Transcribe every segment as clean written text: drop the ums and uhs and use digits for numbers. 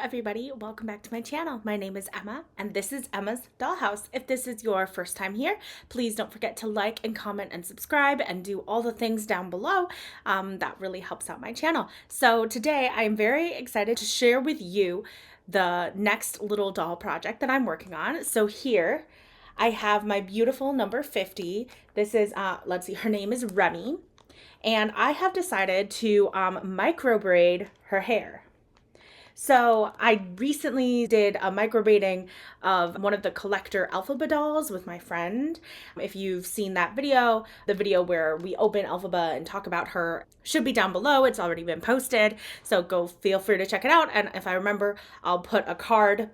everybody, welcome back to my channel. My name is Emma and this is Emma's Dollhouse. If this is your first time here, please don't forget to like and comment and subscribe and do all the things down below. That really helps out my channel. So today I'm very excited to share with you the next little doll project that I'm working on. So here I have my beautiful number 50. This is, let's see, her name is Remy. And I have decided to microbraid her hair. So I recently did a microbraiding of one of the collector Elphaba dolls with my friend. If you've seen that video, the video where we open Elphaba and talk about her should be down below. It's already been posted, so go feel free to check it out. And if I remember, I'll put a card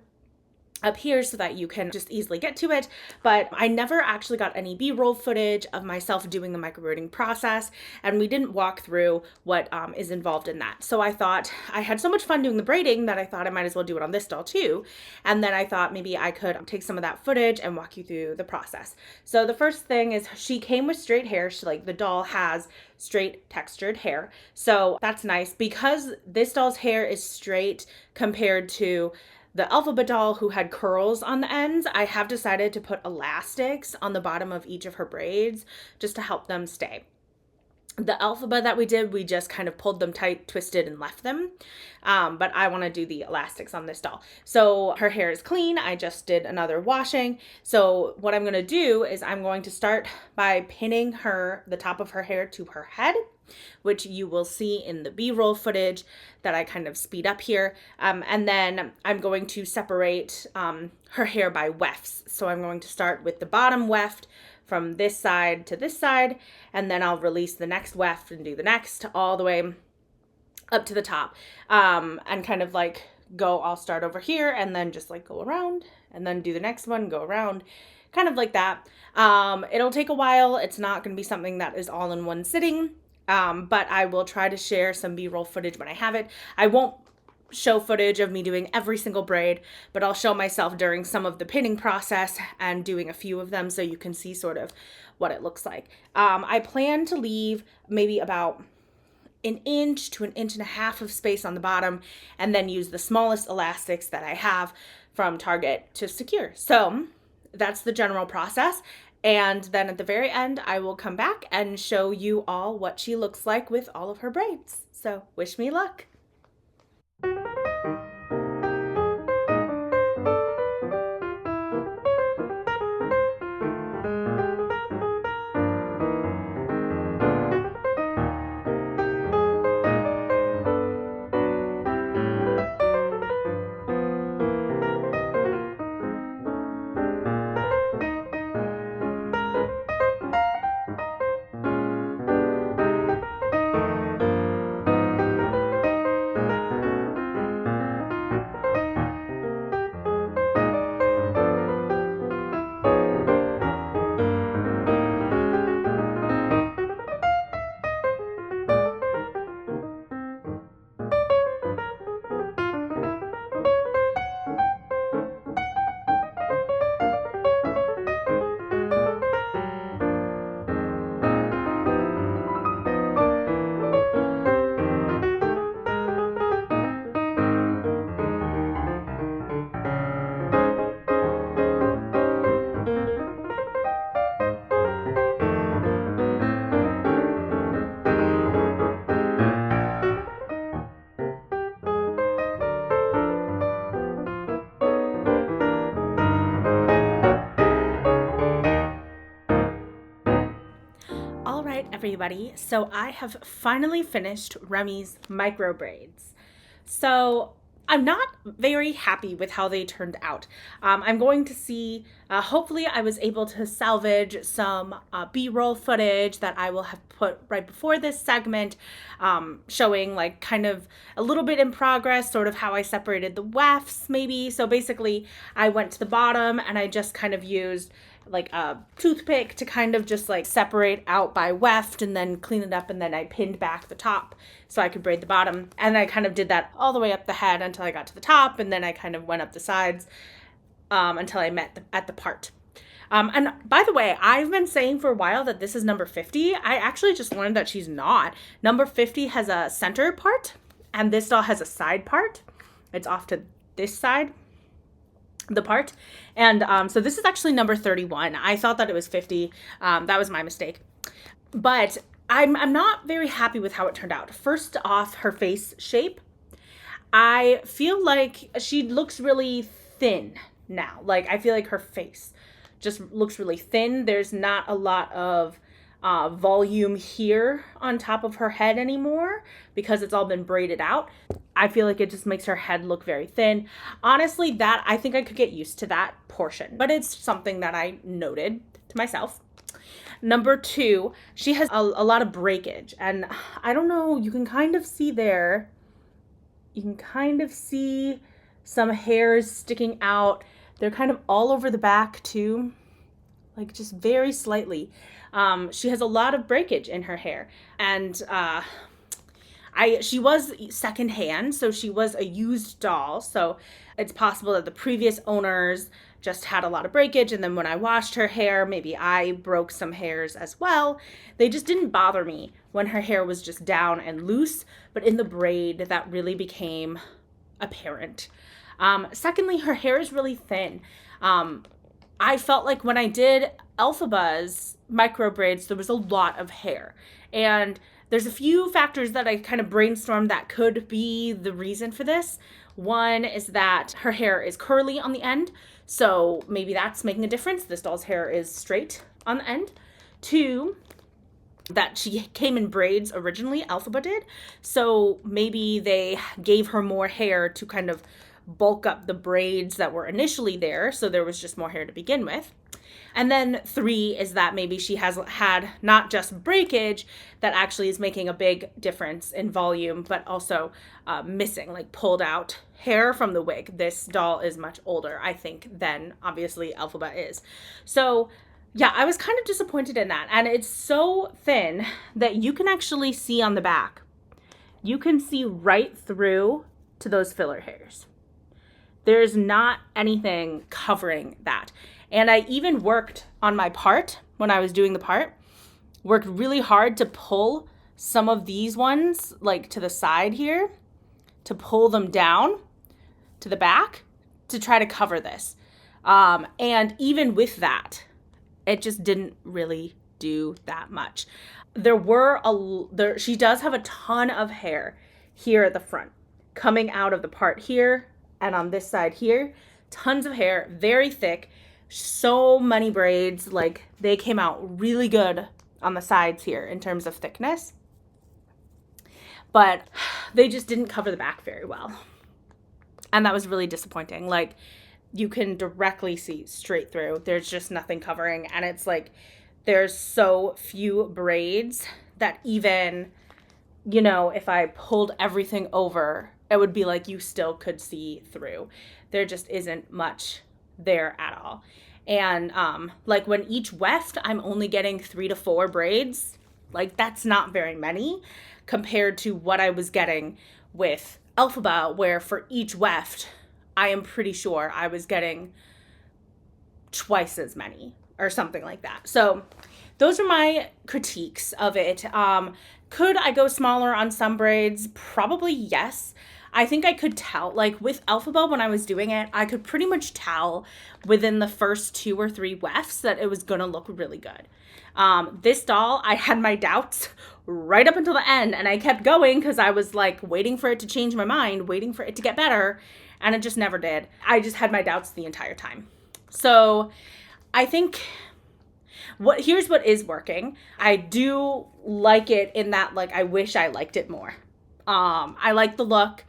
up here so that you can just easily get to it. But I never actually got any B-roll footage of myself doing the microbraiding process, and we didn't walk through what is involved in that. So I thought I had so much fun doing the braiding that I thought I might as well do it on this doll too. And then I thought maybe I could take some of that footage and walk you through the process. So the first thing is she came with straight hair. The doll has straight textured hair. So that's nice because this doll's hair is straight compared to the Elphaba doll who had curls on the ends. I have decided to put elastics on the bottom of each of her braids just to help them stay. The Elphaba that we did, we just kind of pulled them tight, twisted, and left them. But I want to do the elastics on this doll. So her hair is clean. I just did another washing. So what I'm going to do is I'm going to start by pinning the top of her hair to her head, which you will see in the B-roll footage that I kind of speed up here. And then I'm going to separate her hair by wefts. So I'm going to start with the bottom weft from this side to this side, and then I'll release the next weft and do the next all the way up to the top. And kind of like I'll start over here and then just like go around and then do the next one, go around, kind of like that. It'll take a while. It's not going to be something that is all in one sitting. But I will try to share some B-roll footage when I have it. I won't show footage of me doing every single braid, but I'll show myself during some of the pinning process and doing a few of them so you can see sort of what it looks like. I plan to leave maybe about an inch to an inch and a half of space on the bottom and then use the smallest elastics that I have from Target to secure. So that's the general process. And then at the very end, I will come back and show you all what she looks like with all of her braids. So wish me luck. Everybody, so I have finally finished Remy's micro braids. So I'm not very happy with how they turned out. I'm going to see, hopefully I was able to salvage some B-roll footage that I will have put right before this segment, showing like kind of a little bit in progress, sort of how I separated the wefts maybe. So basically I went to the bottom and I just kind of used like a toothpick to kind of just like separate out by weft and then clean it up, and then I pinned back the top so I could braid the bottom, and I kind of did that all the way up the head until I got to the top, and then I kind of went up the sides until I met at the part. And by the way, I've been saying for a while that this is number 50. I actually just learned that she's not. Number 50 has a center part and this doll has a side part. It's off to this side, the part. And so this is actually number 31. I thought that it was 50. That was my mistake. But I'm not very happy with how it turned out. First off, her face shape. I feel like she looks really thin now. Like, I feel like her face just looks really thin. There's not a lot of volume here on top of her head anymore because it's all been braided out. I feel like it just makes her head look very thin. Honestly, that I think I could get used to that portion, but it's something that I noted to myself. Number 2, she has a lot of breakage, and I don't know, you can kind of see there. You can kind of see some hairs sticking out. They're kind of all over the back too, like just very slightly. She has a lot of breakage in her hair, and she was secondhand, so she was a used doll. So it's possible that the previous owners just had a lot of breakage, and then when I washed her hair, maybe I broke some hairs as well. They just didn't bother me when her hair was just down and loose, but in the braid, that really became apparent. Secondly, her hair is really thin. I felt like when I did Elphaba's micro braids, there was a lot of hair. And there's a few factors that I kind of brainstormed that could be the reason for this. One is that her hair is curly on the end, so maybe that's making a difference. This doll's hair is straight on the end. 2, that she came in braids originally, Elphaba did, so maybe they gave her more hair to kind of bulk up the braids that were initially there, so there was just more hair to begin with. And then 3 is that maybe she has had not just breakage that actually is making a big difference in volume, but also missing, like pulled out hair from the wig. This doll is much older, I think, than obviously Elphaba is. So yeah, I was kind of disappointed in that. And it's so thin that you can actually see on the back. You can see right through to those filler hairs. There's not anything covering that. And I even worked on my part when I was doing the part, worked really hard to pull some of these ones like to the side here, to pull them down to the back to try to cover this. And even with that, it just didn't really do that much. She does have a ton of hair here at the front coming out of the part here and on this side here. Tons of hair, very thick. So many braids, like they came out really good on the sides here in terms of thickness, but they just didn't cover the back very well. And that was really disappointing. Like, you can directly see straight through. There's just nothing covering. And it's like, there's so few braids that even, you know, if I pulled everything over, it would be like you still could see through. There just isn't much there at all. And like when each weft, I'm only getting 3 to 4 braids. Like, that's not very many compared to what I was getting with Elphaba, where for each weft, I am pretty sure I was getting twice as many or something like that. So those are my critiques of it. Could I go smaller on some braids? Probably yes. I think I could tell, like with Elphaba when I was doing it, I could pretty much tell within the first 2 or 3 wefts that it was gonna look really good. This doll, I had my doubts right up until the end, and I kept going because I was like waiting for it to change my mind, waiting for it to get better, and it just never did. I just had my doubts the entire time. So I think here's what is working. I do like it in that, like, I wish I liked it more. I like the look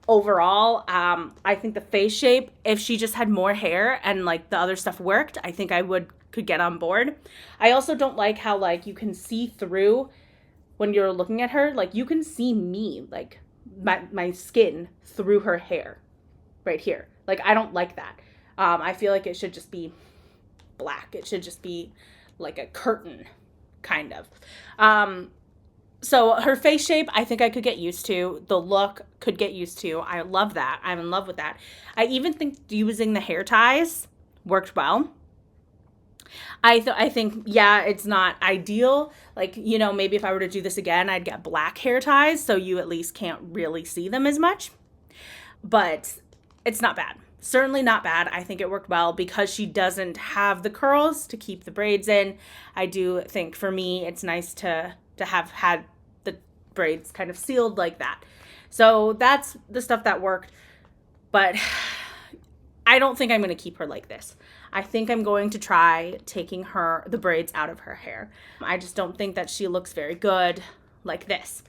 overall. I think the face shape, if she just had more hair and like the other stuff worked, I think I could get on board. I also don't like how like you can see through when you're looking at her, like you can see me, like my skin through her hair right here. Like, I don't like that. I feel like it should just be black. It should just be like a curtain kind of. So her face shape, I think I could get used to. The look could get used to. I love that. I'm in love with that. I even think using the hair ties worked well. I think, yeah, it's not ideal. Like, you know, maybe if I were to do this again, I'd get black hair ties so you at least can't really see them as much. But it's not bad. Certainly not bad. I think it worked well because she doesn't have the curls to keep the braids in. I do think for me, it's nice to have had the braids kind of sealed like that. So that's the stuff that worked. But I don't think I'm going to keep her like this. I think I'm going to try taking the braids out of her hair. I just don't think that she looks very good like this.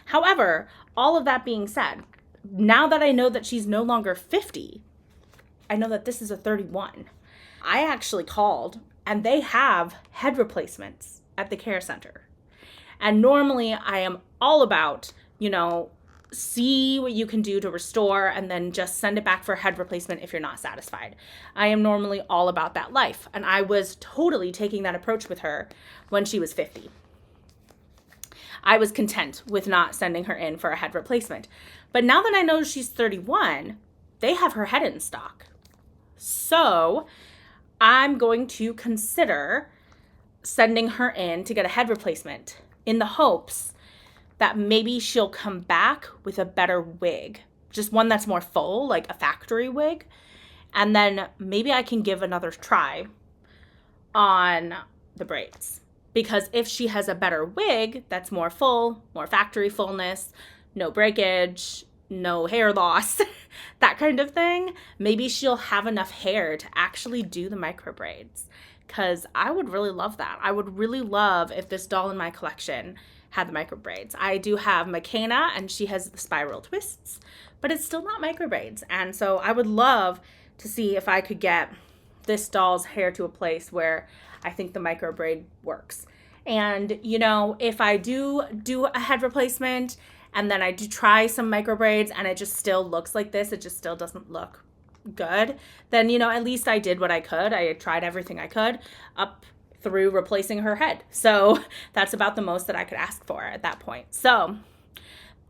However, all of that being said, now that I know that she's no longer 50, I know that this is a 31. I actually called and they have head replacements at the care center. And normally I am all about, see what you can do to restore and then just send it back for a head replacement if you're not satisfied. I am normally all about that life. And I was totally taking that approach with her when she was 50. I was content with not sending her in for a head replacement. But now that I know she's 31, they have her head in stock. So I'm going to consider sending her in to get a head replacement in the hopes that maybe she'll come back with a better wig, just one that's more full, like a factory wig. And then maybe I can give another try on the braids. Because if she has a better wig that's more full, more factory fullness, no breakage, no hair loss, that kind of thing, maybe she'll have enough hair to actually do the micro braids. Because I would really love that. I would really love if this doll in my collection had the micro braids. I do have McKenna and she has the spiral twists, but it's still not micro braids. And so I would love to see if I could get this doll's hair to a place where I think the micro braid works. And, if I do a head replacement and then I do try some micro braids and it just still looks like this, it just still doesn't look good, then, at least I did what I could. I tried everything I could up through replacing her head. So that's about the most that I could ask for at that point. So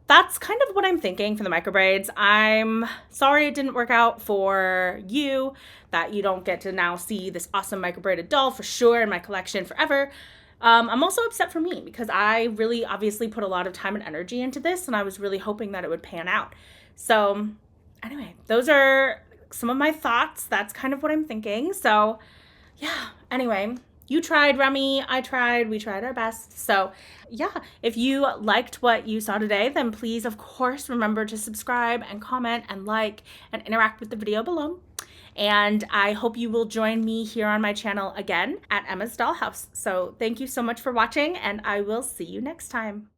that's kind of what I'm thinking for the micro braids. I'm sorry it didn't work out for you, that you don't get to now see this awesome micro braided doll for sure in my collection forever. I'm also upset for me because I really obviously put a lot of time and energy into this and I was really hoping that it would pan out. So anyway, those are some of my thoughts. That's kind of what I'm thinking. So yeah, anyway, you tried, Remy, I tried, we tried our best. So yeah, if you liked what you saw today, then please, of course, remember to subscribe and comment and like and interact with the video below. And I hope you will join me here on my channel again at Emma's Dollhouse. So thank you so much for watching and I will see you next time.